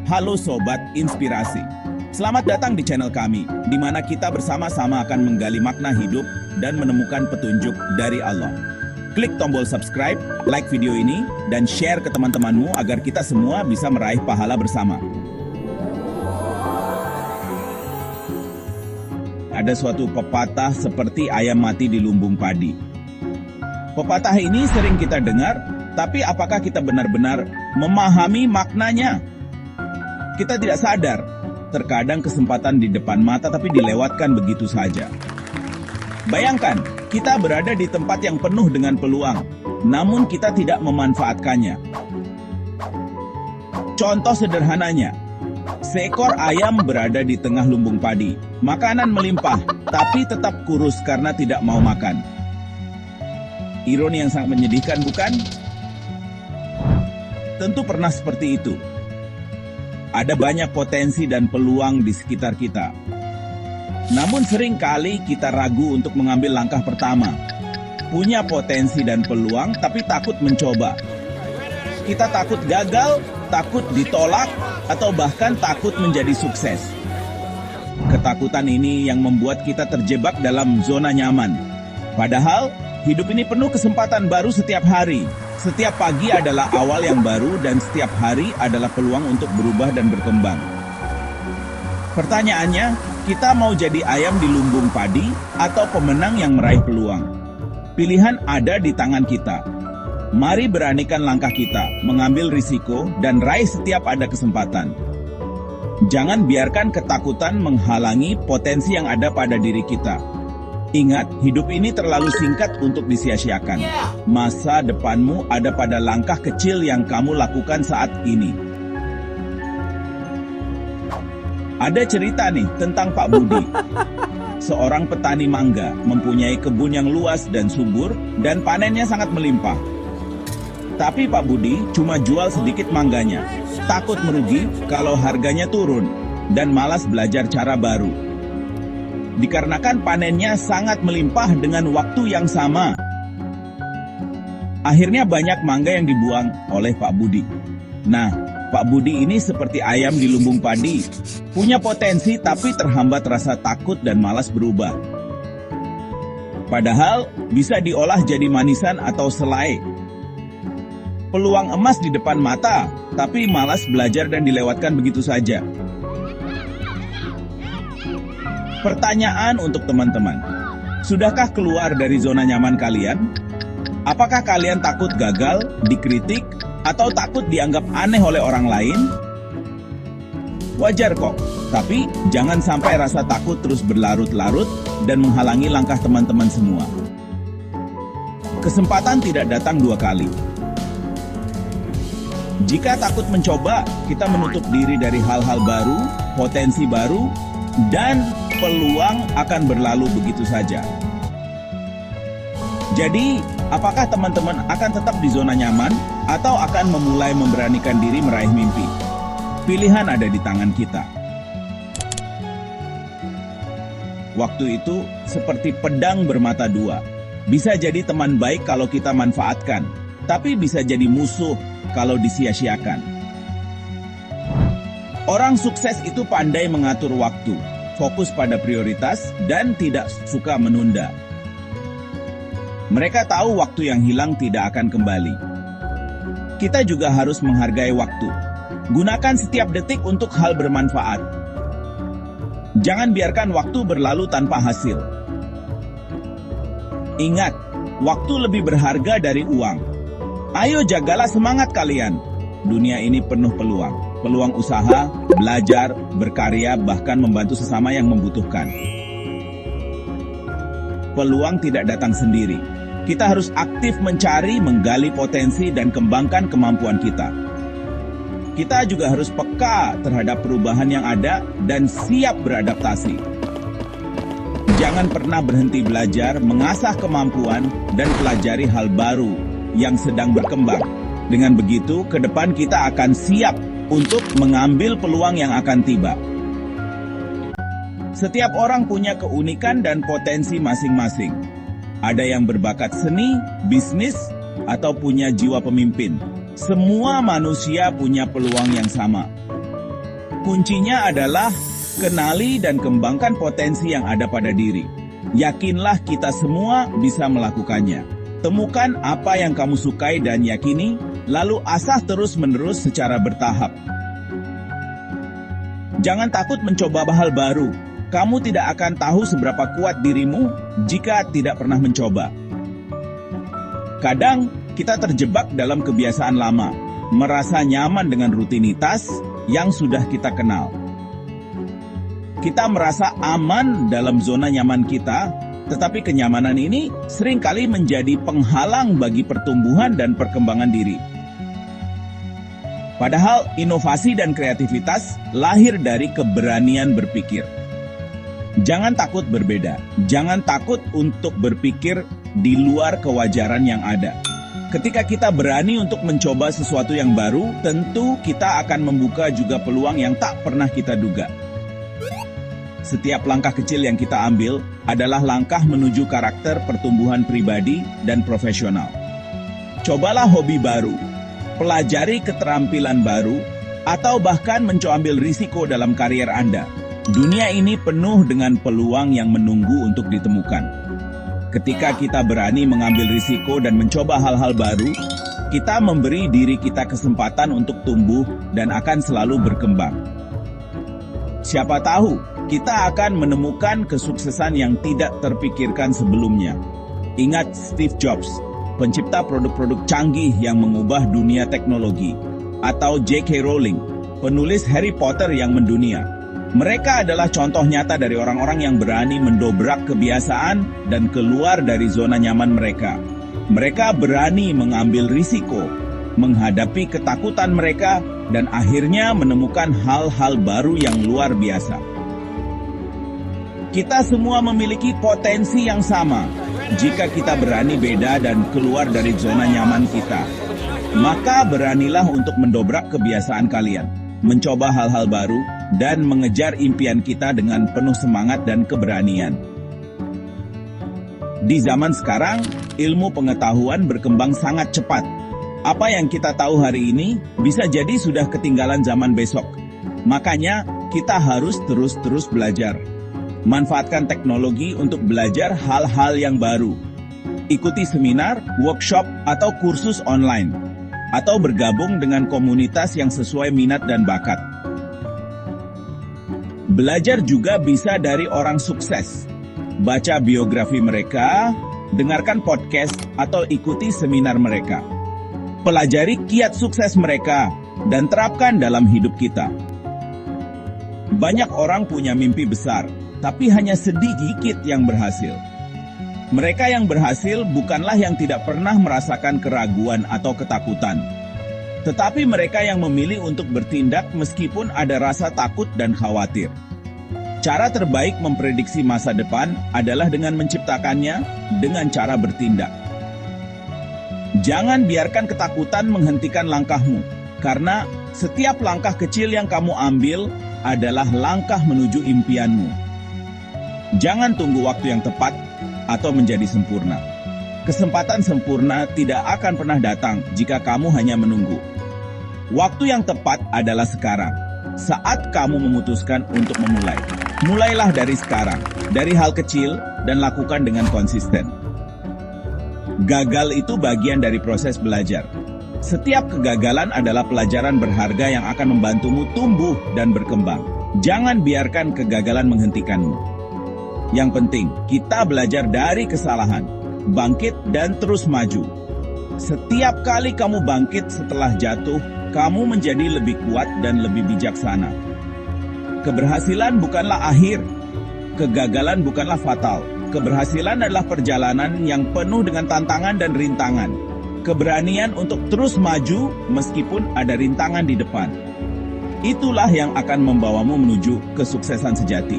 Halo Sobat Inspirasi. Selamat datang di channel kami, di mana kita bersama-sama akan menggali makna hidup dan menemukan petunjuk dari Allah. Klik tombol subscribe, like video ini, dan share ke teman-temanmu agar kita semua bisa meraih pahala bersama. Ada suatu pepatah seperti ayam mati di lumbung padi. Pepatah ini sering kita dengar, tapi apakah kita benar-benar memahami maknanya? Kita tidak sadar, terkadang kesempatan di depan mata tapi dilewatkan begitu saja. Bayangkan, kita berada di tempat yang penuh dengan peluang, namun kita tidak memanfaatkannya. Contoh sederhananya, seekor ayam berada di tengah lumbung padi. Makanan melimpah, tapi tetap kurus karena tidak mau makan. Ironi yang sangat menyedihkan, bukan? Tentu pernah seperti itu. Ada banyak potensi dan peluang di sekitar kita. Namun seringkali kita ragu untuk mengambil langkah pertama. Punya potensi dan peluang, tapi takut mencoba. Kita takut gagal, takut ditolak, atau bahkan takut menjadi sukses. Ketakutan ini yang membuat kita terjebak dalam zona nyaman. Padahal, hidup ini penuh kesempatan baru setiap hari. Setiap pagi adalah awal yang baru dan setiap hari adalah peluang untuk berubah dan berkembang. Pertanyaannya, kita mau jadi ayam di lumbung padi atau pemenang yang meraih peluang? Pilihan ada di tangan kita. Mari beranikan langkah kita, mengambil risiko dan raih setiap ada kesempatan. Jangan biarkan ketakutan menghalangi potensi yang ada pada diri kita. Ingat, hidup ini terlalu singkat untuk disia-siakan. Masa depanmu ada pada langkah kecil yang kamu lakukan saat ini. Ada cerita nih tentang Pak Budi. Seorang petani mangga, mempunyai kebun yang luas dan subur, dan panennya sangat melimpah. Tapi Pak Budi cuma jual sedikit mangganya. Takut merugi kalau harganya turun, dan malas belajar cara baru. Dikarenakan panennya sangat melimpah dengan waktu yang sama. Akhirnya banyak mangga yang dibuang oleh Pak Budi. Nah, Pak Budi ini seperti ayam di lumbung padi. Punya potensi tapi terhambat rasa takut dan malas berubah. Padahal bisa diolah jadi manisan atau selai. Peluang emas di depan mata, tapi malas belajar dan dilewatkan begitu saja. Pertanyaan untuk teman-teman, sudahkah keluar dari zona nyaman kalian? Apakah kalian takut gagal, dikritik, atau takut dianggap aneh oleh orang lain? Wajar kok, tapi jangan sampai rasa takut terus berlarut-larut dan menghalangi langkah teman-teman semua. Kesempatan tidak datang dua kali. Jika takut mencoba, kita menutup diri dari hal-hal baru, potensi baru, dan peluang akan berlalu begitu saja. Jadi, apakah teman-teman akan tetap di zona nyaman atau akan memulai memberanikan diri meraih mimpi? Pilihan ada di tangan kita. Waktu itu seperti pedang bermata dua. Bisa jadi teman baik kalau kita manfaatkan, tapi bisa jadi musuh kalau disia-siakan. Orang sukses itu pandai mengatur waktu, fokus pada prioritas, dan tidak suka menunda. Mereka tahu waktu yang hilang tidak akan kembali. Kita juga harus menghargai waktu. Gunakan setiap detik untuk hal bermanfaat. Jangan biarkan waktu berlalu tanpa hasil. Ingat, waktu lebih berharga dari uang. Ayo jagalah semangat kalian. Dunia ini penuh peluang. Peluang usaha, belajar, berkarya, bahkan membantu sesama yang membutuhkan. Peluang tidak datang sendiri. Kita harus aktif mencari, menggali potensi, dan kembangkan kemampuan kita. Kita juga harus peka terhadap perubahan yang ada dan siap beradaptasi. Jangan pernah berhenti belajar, mengasah kemampuan, dan pelajari hal baru yang sedang berkembang. Dengan begitu, ke depan kita akan siap untuk mengambil peluang yang akan tiba. Setiap orang punya keunikan dan potensi masing-masing. Ada yang berbakat seni, bisnis, atau punya jiwa pemimpin. Semua manusia punya peluang yang sama. Kuncinya adalah kenali dan kembangkan potensi yang ada pada diri. Yakinlah kita semua bisa melakukannya. Temukan apa yang kamu sukai dan yakini, lalu asah terus-menerus secara bertahap. Jangan takut mencoba hal baru. Kamu tidak akan tahu seberapa kuat dirimu jika tidak pernah mencoba. Kadang kita terjebak dalam kebiasaan lama, merasa nyaman dengan rutinitas yang sudah kita kenal. Kita merasa aman dalam zona nyaman kita, tetapi kenyamanan ini seringkali menjadi penghalang bagi pertumbuhan dan perkembangan diri. Padahal inovasi dan kreativitas lahir dari keberanian berpikir. Jangan takut berbeda, jangan takut untuk berpikir di luar kewajaran yang ada. Ketika kita berani untuk mencoba sesuatu yang baru, tentu kita akan membuka juga peluang yang tak pernah kita duga. Setiap langkah kecil yang kita ambil adalah langkah menuju karakter pertumbuhan pribadi dan profesional. Cobalah hobi baru, pelajari keterampilan baru, atau bahkan mencoba risiko dalam karier Anda. Dunia ini penuh dengan peluang yang menunggu untuk ditemukan. Ketika kita berani mengambil risiko dan mencoba hal-hal baru, kita memberi diri kita kesempatan untuk tumbuh dan akan selalu berkembang. Siapa tahu, kita akan menemukan kesuksesan yang tidak terpikirkan sebelumnya. Ingat Steve Jobs, pencipta produk-produk canggih yang mengubah dunia teknologi, atau J.K. Rowling, penulis Harry Potter yang mendunia. Mereka adalah contoh nyata dari orang-orang yang berani mendobrak kebiasaan dan keluar dari zona nyaman mereka. Mereka berani mengambil risiko, menghadapi ketakutan mereka, dan akhirnya menemukan hal-hal baru yang luar biasa. Kita semua memiliki potensi yang sama. Jika kita berani beda dan keluar dari zona nyaman kita, maka beranilah untuk mendobrak kebiasaan kalian, mencoba hal-hal baru, dan mengejar impian kita dengan penuh semangat dan keberanian. Di zaman sekarang, ilmu pengetahuan berkembang sangat cepat. Apa yang kita tahu hari ini bisa jadi sudah ketinggalan zaman besok. Makanya, kita harus terus-terus belajar. Manfaatkan teknologi untuk belajar hal-hal yang baru. Ikuti seminar, workshop, atau kursus online. Atau bergabung dengan komunitas yang sesuai minat dan bakat. Belajar juga bisa dari orang sukses. Baca biografi mereka, dengarkan podcast, atau ikuti seminar mereka. Pelajari kiat sukses mereka dan terapkan dalam hidup kita. Banyak orang punya mimpi besar, tapi hanya sedikit yang berhasil. Mereka yang berhasil bukanlah yang tidak pernah merasakan keraguan atau ketakutan, tetapi mereka yang memilih untuk bertindak meskipun ada rasa takut dan khawatir. Cara terbaik memprediksi masa depan adalah dengan menciptakannya dengan cara bertindak. Jangan biarkan ketakutan menghentikan langkahmu, karena setiap langkah kecil yang kamu ambil adalah langkah menuju impianmu. Jangan tunggu waktu yang tepat atau menjadi sempurna. Kesempatan sempurna tidak akan pernah datang jika kamu hanya menunggu. Waktu yang tepat adalah sekarang, saat kamu memutuskan untuk memulai. Mulailah dari sekarang, dari hal kecil, dan lakukan dengan konsisten. Gagal itu bagian dari proses belajar. Setiap kegagalan adalah pelajaran berharga yang akan membantumu tumbuh dan berkembang. Jangan biarkan kegagalan menghentikanmu. Yang penting, kita belajar dari kesalahan, bangkit dan terus maju. Setiap kali kamu bangkit setelah jatuh, kamu menjadi lebih kuat dan lebih bijaksana. Keberhasilan bukanlah akhir. Kegagalan bukanlah fatal. Keberhasilan adalah perjalanan yang penuh dengan tantangan dan rintangan. Keberanian untuk terus maju meskipun ada rintangan di depan. Itulah yang akan membawamu menuju kesuksesan sejati.